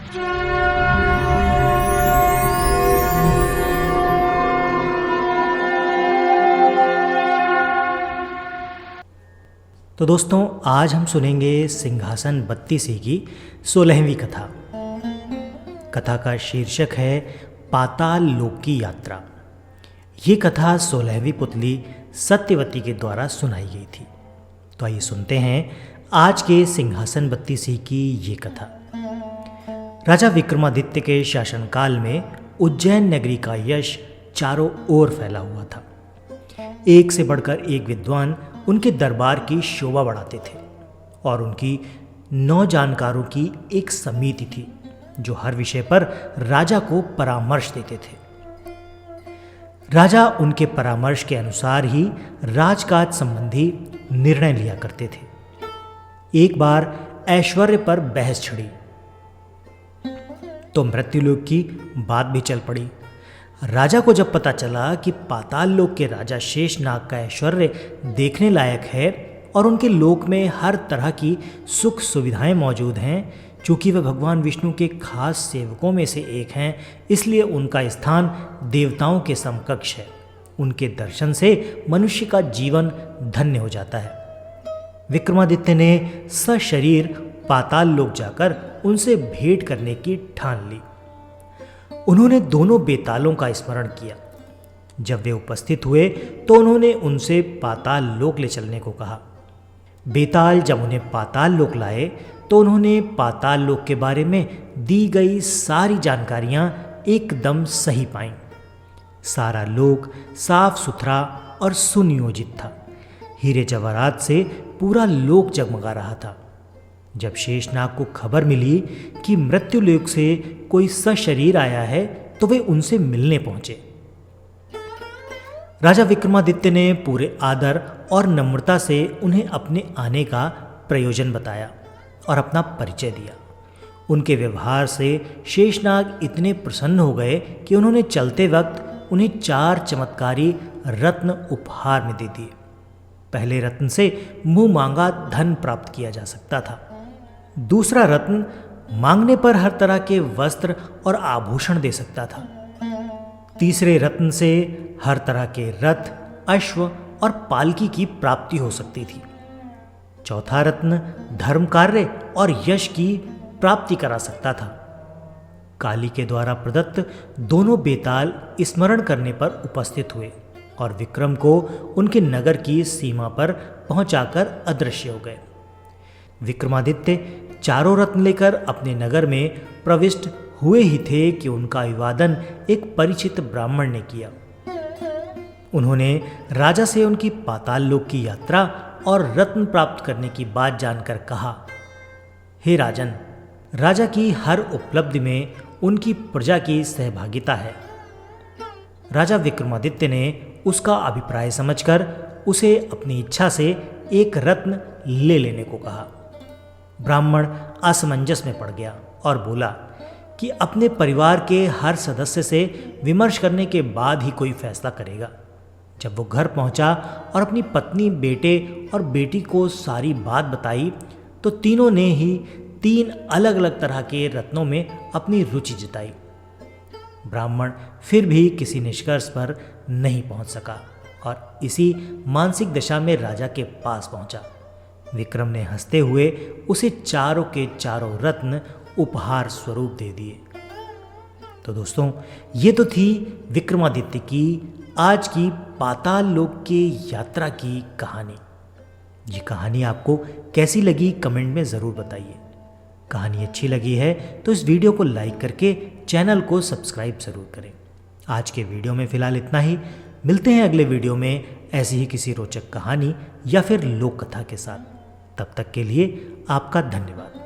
तो दोस्तों, आज हम सुनेंगे सिंहासन बत्तीसी की 16वीं कथा। कथा का शीर्षक है पाताल लोक की यात्रा। ये कथा 16वीं पुतली सत्यवती के द्वारा सुनाई गई थी। तो आइए सुनते हैं आज के सिंहासन बत्तीसी की ये कथा। राजा विक्रमादित्य के शासनकाल में उज्जैन नगरी का यश चारों ओर फैला हुआ था। एक से बढ़कर एक विद्वान उनके दरबार की शोभा बढ़ाते थे और उनकी 9 जानकारों की एक समिति थी जो हर विषय पर राजा को परामर्श देते थे। राजा उनके परामर्श के अनुसार ही राजकाज संबंधी निर्णय लिया करते थे। एक बार ऐश्वर्य पर बहस छिड़ी तो मृत्युलोक की बात भी चल पड़ी। राजा को जब पता चला कि पाताल लोक के राजा शेषनाग का ऐश्वर्य देखने लायक है और उनके लोक में हर तरह की सुख सुविधाएं मौजूद हैं, चूंकि वे भगवान विष्णु के खास सेवकों में से एक हैं, इसलिए उनका स्थान देवताओं के समकक्ष है। उनके दर्शन से मनुष्य का जीवन धन्य हो जाता है। विक्रमादित्य ने सशरीर पाताल लोक जाकर उनसे भेंट करने की ठान ली। उन्होंने दोनों बेतालों का स्मरण किया। जब वे उपस्थित हुए तो उन्होंने उनसे पाताल लोक ले चलने को कहा। बेताल जब उन्हें पाताल लोक लाए तो उन्होंने पाताल लोक के बारे में दी गई सारी जानकारियां एकदम सही पाईं। सारा लोक साफ सुथरा और सुनियोजित था। हीरे जवाहरात से पूरा लोक जगमगा रहा था। जब शेषनाग को खबर मिली कि मृत्युलोक से कोई सशरीर आया है तो वे उनसे मिलने पहुंचे। राजा विक्रमादित्य ने पूरे आदर और नम्रता से उन्हें अपने आने का प्रयोजन बताया और अपना परिचय दिया। उनके व्यवहार से शेषनाग इतने प्रसन्न हो गए कि उन्होंने चलते वक्त उन्हें 4 चमत्कारी रत्न उपहार में दे दिए। पहले रत्न से मुंह मांगा धन प्राप्त किया जा सकता था। दूसरा रत्न मांगने पर हर तरह के वस्त्र और आभूषण दे सकता था। तीसरे रत्न से हर तरह के रथ, अश्व और पालकी की प्राप्ति हो सकती थी। चौथा रत्न धर्म कार्य और यश की प्राप्ति करा सकता था। काली के द्वारा प्रदत्त दोनों बेताल स्मरण करने पर उपस्थित हुए और विक्रम को उनके नगर की सीमा पर पहुंचाकर अदृश्य हो गए। विक्रमादित्य चारों रत्न लेकर अपने नगर में प्रविष्ट हुए ही थे कि उनका अभिवादन एक परिचित ब्राह्मण ने किया। उन्होंने राजा से उनकी पाताल लोक की यात्रा और रत्न प्राप्त करने की बात जानकर कहा, हे राजन, राजा की हर उपलब्धि में उनकी प्रजा की सहभागिता है। राजा विक्रमादित्य ने उसका अभिप्राय समझकर उसे अपनी इच्छा से एक रत्न ले लेने को कहा। ब्राह्मण असमंजस में पड़ गया और बोला कि अपने परिवार के हर सदस्य से विमर्श करने के बाद ही कोई फैसला करेगा। जब वो घर पहुंचा और अपनी पत्नी, बेटे और बेटी को सारी बात बताई तो तीनों ने ही 3 अलग अलग तरह के रत्नों में अपनी रुचि जताई। ब्राह्मण फिर भी किसी निष्कर्ष पर नहीं पहुंच सका और इसी मानसिक दशा में राजा के पास पहुंचा। विक्रम ने हंसते हुए उसे चारों के चारों रत्न उपहार स्वरूप दे दिए। तो दोस्तों, ये तो थी विक्रमादित्य की आज की पाताल लोक के यात्रा की कहानी। ये कहानी आपको कैसी लगी कमेंट में ज़रूर बताइए। कहानी अच्छी लगी है तो इस वीडियो को लाइक करके चैनल को सब्सक्राइब ज़रूर करें। आज के वीडियो में फ़िलहाल इतना ही। मिलते हैं अगले वीडियो में ऐसी ही किसी रोचक कहानी या फिर लोक कथा के साथ। तब तक के लिए आपका धन्यवाद।